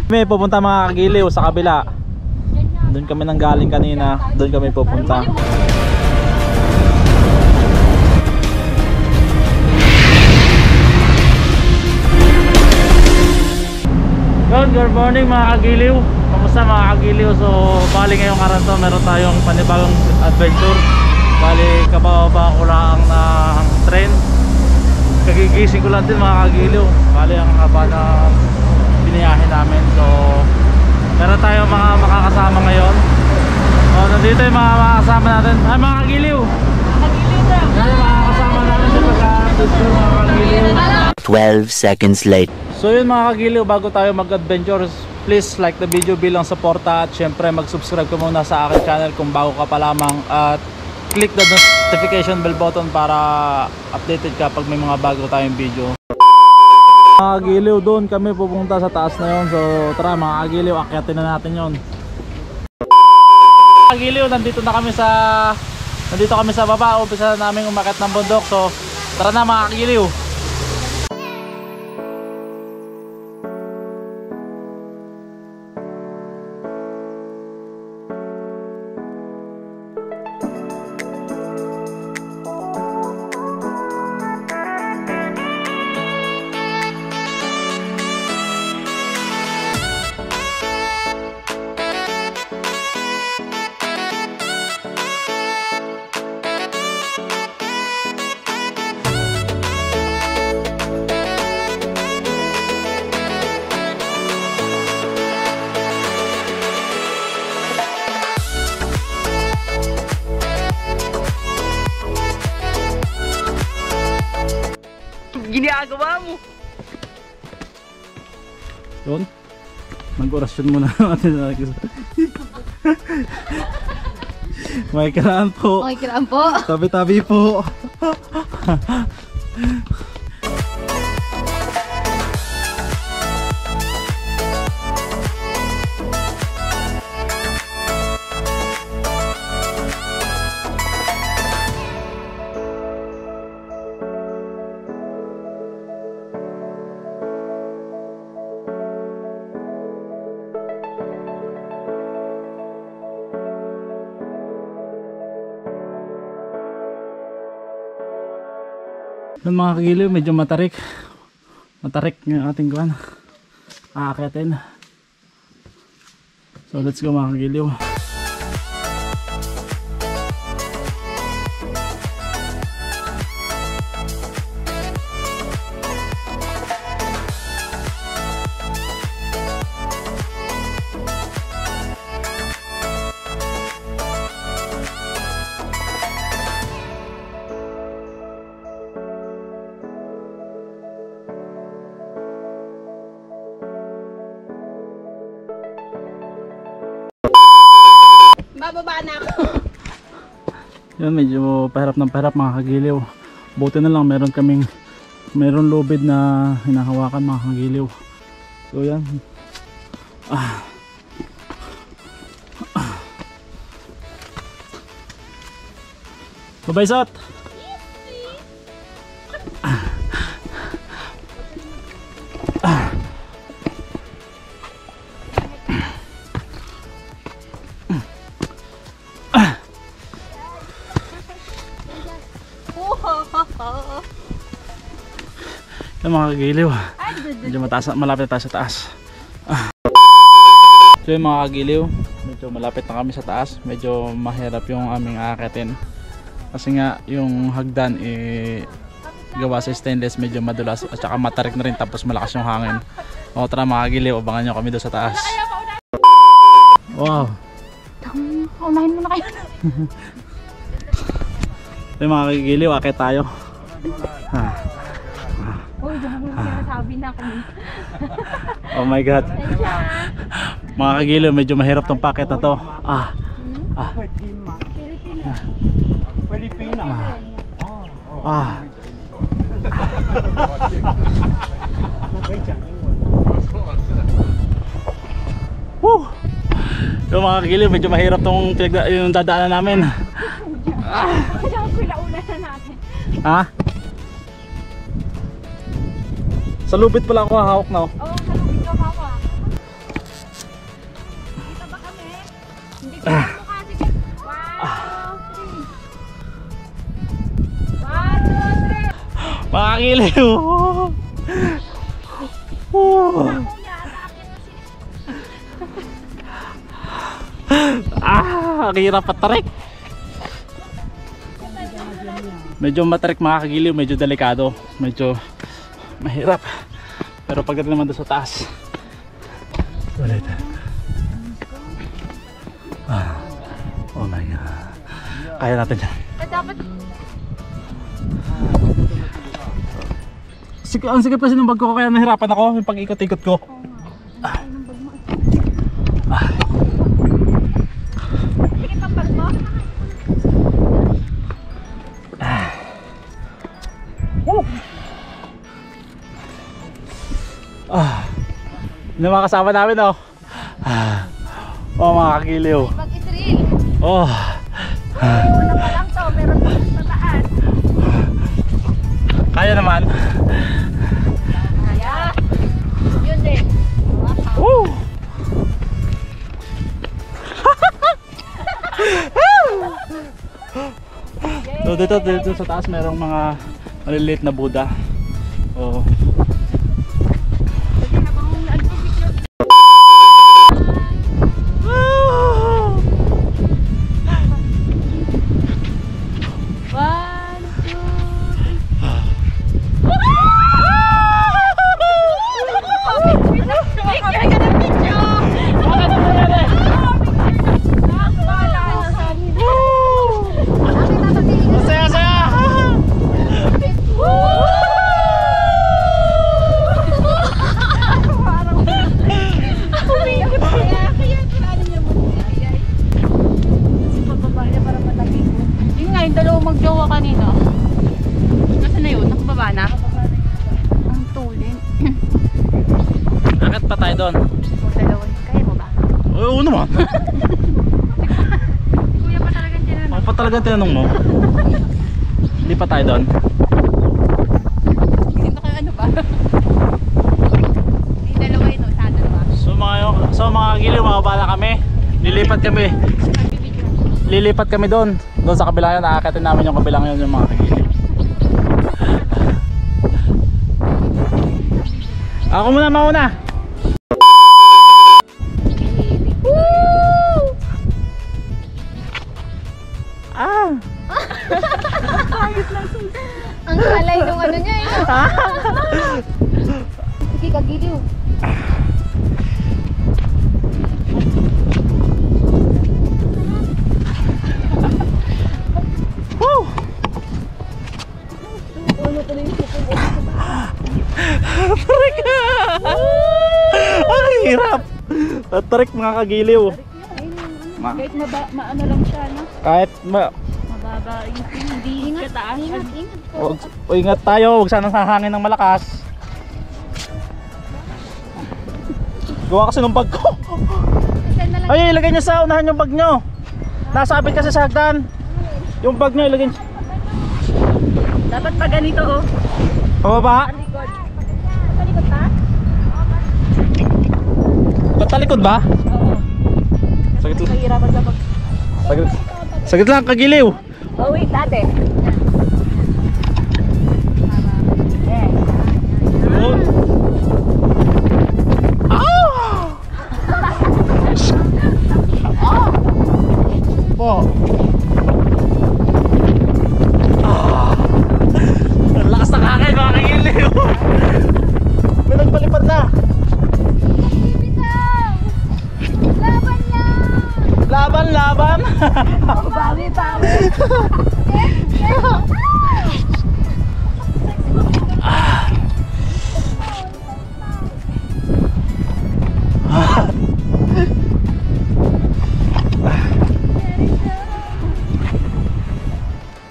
May pupunta mga kagiliw sa kabila. Doon kami nang galing kanina. Doon kami pupunta. Good morning mga kagiliw. Kamusta mga kagiliw? So bali ngayong araw to meron tayong panibagong adventure. Bali kababa ko lang ng train. Kagigising ko lang din mga kagiliw. Bali ang haba na biniyahe namin. So meron tayong mga makakasama ngayon. So nandito yung mga makakasama natin. Ay mga kagiliw, yan yung makakasama natin sa pagka-adventure mga kagiliw. 12 seconds later. So yun mga kagiliw, bago tayo mag-adventure, please like the video bilang suporta. At syempre mag-subscribe ka muna sa aking channel kung bago ka pa lamang. At click the notification bell button para updated ka pag may mga bago tayong video. Mga kagiliw, doon kami pupunta sa taas na yun. So tara mga kagiliw, akyatin na natin yun. Mga kagiliw, nandito kami sa baba. Umpisa na namin umakyat ng bundok. So tara na mga kagiliw. Ginagawa mo. Yun, mag-orasyon muna natin. May kiraan po. Okay, kiraan po. Tabi-tabi po. Yung mga kagiliw, medyo matarik yung ating kuwan, aakyatin. So let's go mga kagiliw. Bababa na ako. Yan, medyo pahirap ng pahirap mga kagiliw. Buti na lang meron lubid na hinahawakan mga kagiliw. So yan. Babaysot! Yung mga kagiliw, medyo malapit na tayo sa taas. So yung mga kagiliw, medyo malapit na kami sa taas. Medyo mahirap yung aming aakyatin kasi nga yung hagdan gawa sa stainless, medyo madulas at saka matarik na rin, tapos malakas yung hangin. O tara mga kagiliw, abangan nyo kami doon sa taas. Wow, Unahin mo na kayo. so yung mga kagiliw, akyat tayo. Uy, dyan mo sinasabi na ako. Oh my god. Mga kagiliw, medyo mahirap tong packet na to. Woo! Yung mga kagiliw, medyo mahirap tong yung dadaanan namin. Ha? Sa lubid pala ako hahawak na. Oo, sa lubid ka hawak. Mga kagiliw. Ang hirap patarik. Medyo matarik mga kagiliw, medyo delikado, medyo mahirap. Pero pagdating naman doon sa taas, ulit. Oh my god, kaya natin yan. Dapat Ang sikip kasi ng bag ko, kaya nahirapan ako yung pag-ikot-ikot ko. sige pang bag mo. Yung mga kasama namin, oh. Oh mga kagiliw. Bag Israel. Oh. Una pa lang to, meron pa sa taas. Kaya naman. Kaya. Yun din. Woo! So dito sa taas merong mga maliliit na Buddha. Oh. Kasi habang nag-picture. One, two, Saya saya. Yun nga, yung dalawang magjowa kanina. Nasaan na yun? Nakababa na? Ang tulin. Akit pa tayo doon. O dalawa. Kaya mo ba? Oo naman. Kuya pa talagang tinanong. Ako pa talaga tinanong mo. Hindi pa tayo doon. Hindi na kayo ano ba? Yung dalawa yun o, sa dalawa. So mga kagiliw, makabala kami. Lilipat kami doon sa kabila yun. Aakatin namin yung kabilang yun, yung mga kagiliw. Ako muna mauna. Ang kalay nung ano niya eh. Sige, kagiliw. Woo! Tarik na! Ang hirap! Tarik mga kagiliw. Kahit maano lang siya, no? Kahit Mababa, hindi kataas. ingat tayo, huwag sanang hahangin ng malakas. Gawa kasi ng bag ko. Ay, ilagay nyo sa unahan yung bag nyo. Nasabit kasi sa hagdan. Yung bag nyo ilagay nyo. Dapat pa ganito, oh. Pababa? Talikod. Talikod pa? Patalikod ba? Oo. Sagit lang. Mahirapan ka pag... Sagit lang, kagiliw. Oh, wait, dati. Yun. Po. Ang lakas ng hangin mga kagiliw. May nagpalipad na. Laban lang! Laban. Bawi.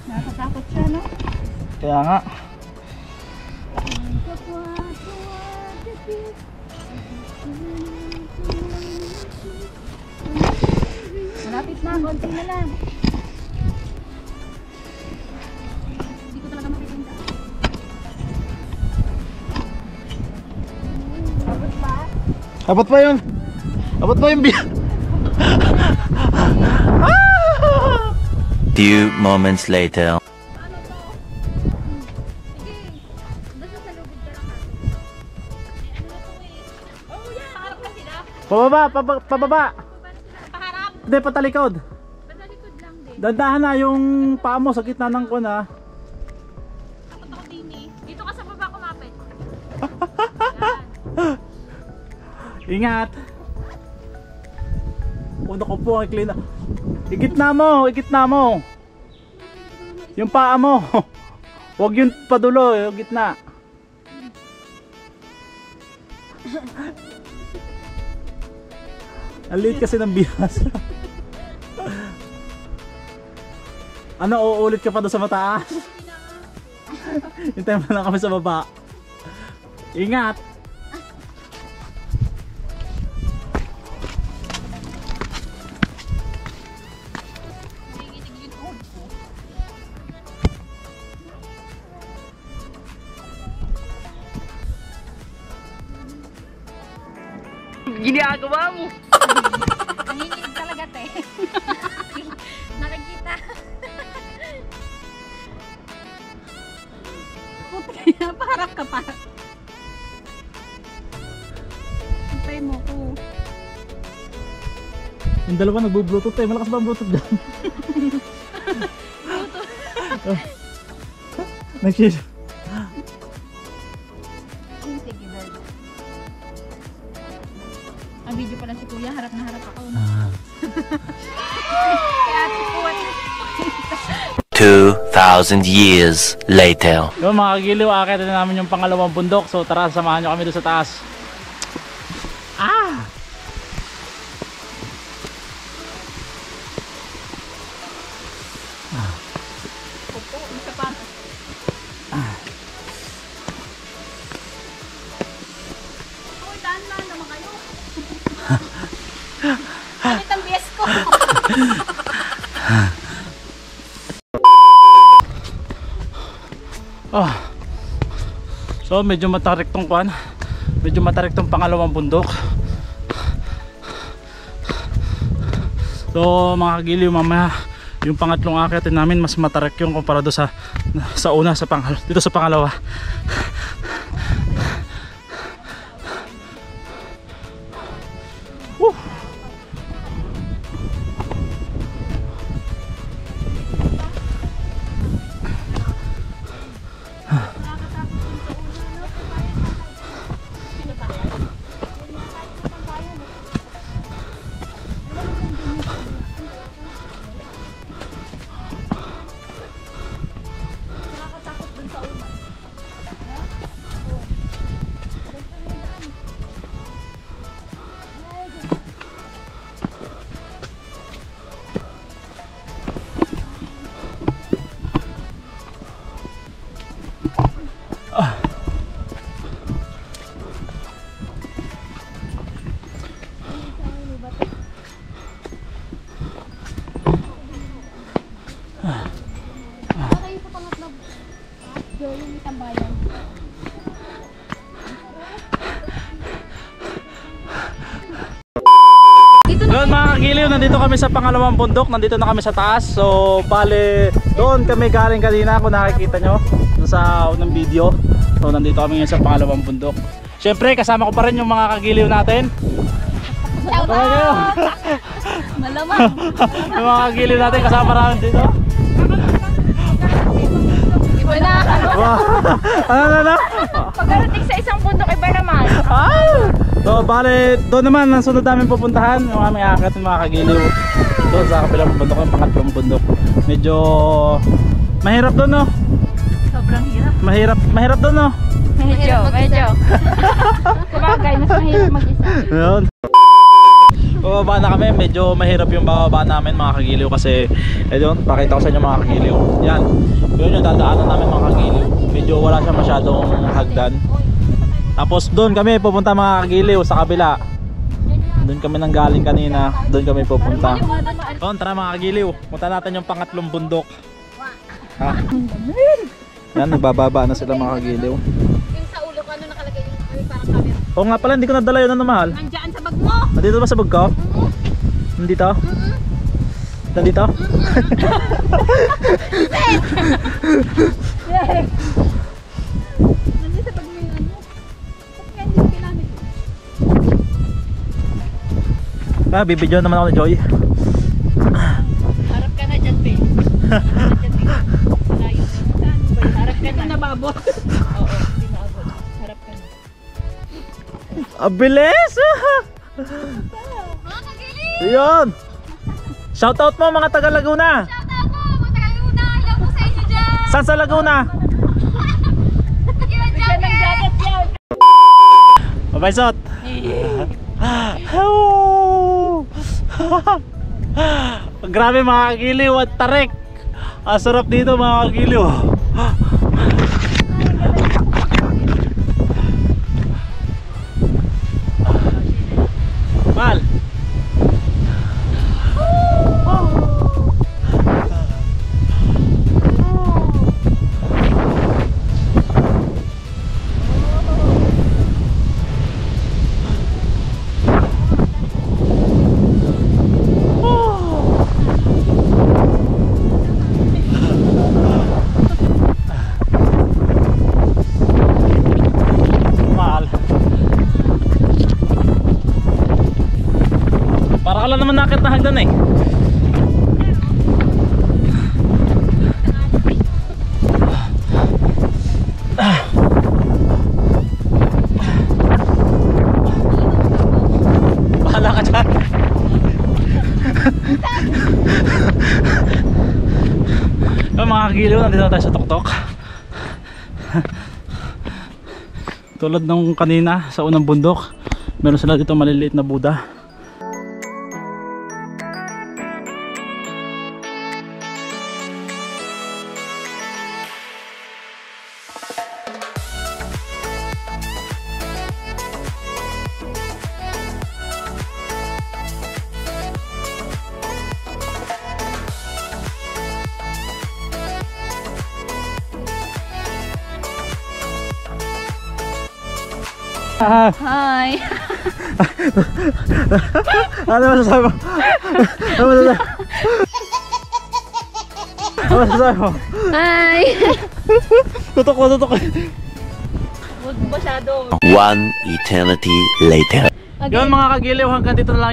Nakatakot siya, no? Kaya nga. Malapit na, konti na lang. Hindi ko talaga makikita. Abot pa? Abot pa yun. Abot pa yung Few moments later. Pababa, pababa. Paharap. Hindi, patalikod. Patalikod lang din. Dandahan na yung paa mo sa gitna ng kun ha. Takot ako din eh. Dito ka sa baba kumapit. Ingat. Una ko po ang clean. Igitna mo, igitna mo. Yung paa mo. Huwag yung padulo, yung gitna. Ang liit kasi ng bihas. Ano, uulit ka pa doon sa mataas? Hintayin mo lang kami sa baba. Ingat! Ginagawa mo! Nanginginig talaga te. Nakikita. Puti, paharap ka pa. Hintay mo ko. Yung dalawa nagbo-bluetooth eh. Malakas ba ang bluetooth dyan? Nag-share. Sige, bird. Ang video pala si Kuya, harap na harap ako. Kaya ate Kuwat. 2,000 years later. Yung mga kagiliw, akit na namin yung pangalawang bundok. So tara, samahan nyo kami doon sa taas. Ah! Opo, isa pa. Uy, daan lang naman kayo. Ganit ang bias ko. Oh. So medyo matarik tong kwan. Medyo matarik tong pangalawang bundok. So mga kagiliw, mamaya yung pangatlong akyatin namin mas matarik yung kumpara do sa una dito sa pangalawa. Woo! Yun mga kagiliw, nandito kami sa pangalawang bundok, nandito na kami sa taas. So bale, doon kami galing kanina kung nakikita nyo sa unang video. So nandito kami ngayon sa pangalawang bundok. Siyempre kasama ko pa rin yung mga kagiliw natin. Shout out! Malamang. Yung mga kagiliw natin kasama namin dito. Iba na. Wow. Ano? Pagdating sa isang bundok, iba naman. So bale, doon naman ang sunod namin pupuntahan, yung aming akit ng mga kagiliw. Doon sa kabilang bundok, yung pangatlong bundok. Medyo mahirap doon, no? Sobrang hirap. Mahirap doon, no? Medyo. Sabagay, mas mahirap mag-isa. Yun. Bababa na kami, medyo mahirap yung bababa namin mga kagiliw kasi yun, pakita ko sa inyo mga kagiliw. Yan, yun yung dadaanan namin mga kagiliw. Medyo wala siya masyadong hagdan. Tapos doon kami pupunta mga kagiliw sa kabila. Doon kami nanggaling kanina, doon kami pupunta. Doon, tara mga kagiliw, punta natin yung pangatlong bundok. Ha? Yan, nagbababa na sila mga kagiliw. Yung sa ulo ko, ano nakalagay yung parang camera? Oo nga pala, hindi ko nadala yun, ano mahal? Nandiyan sa bag mo! Nandito ba sa bag ko? Nandito? Nandito? Nandiyan sa bag mo yung ano? Ba't nga hindi ko kinamit? Bibidyo naman ako ni Joy. Harap ka na dyan, be. Harap ka na dyan, be. Malayo. Saan ba? Harap ka na. Nababot. Oo, hindi naabot. Harap ka na. Abilis! Mga kagiling! Yun! Shoutout mo mga taga Laguna! Shoutout po! Mga taga Laguna! Ilang po sa inyo dyan! Saan sa Laguna? Ilang jacket yan! Papaisot! Grabe mga kagiliw at tarik! Ang sarap dito mga kagiliw. Mal! Para ka lang naman nakit na hagdan eh. Bahala ka dyan. Mga kagiliw, nandito na tayo sa tuktok. Tulad nung kanina sa unang bundok, meron sila dito maliliit na Buddha. Hi! Ano masasabi mo? Ano masasabi? Ano masasabi mo? Hi! Tutok ko, tutok ko. Huwag masyado. One eternity later. Yun mga kagiliw, hanggang dito na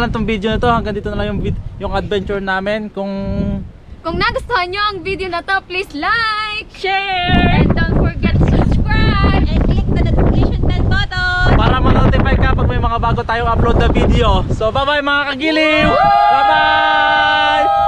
lang tong video na to. Hanggang dito na lang yung adventure namin. Kung nagustuhan nyo ang video na to, please like, share, and don't forget to subscribe, and click the notification bell button para ma-notify ka pag may mga bago tayong upload na video. So bye bye mga kagiliw! Bye bye!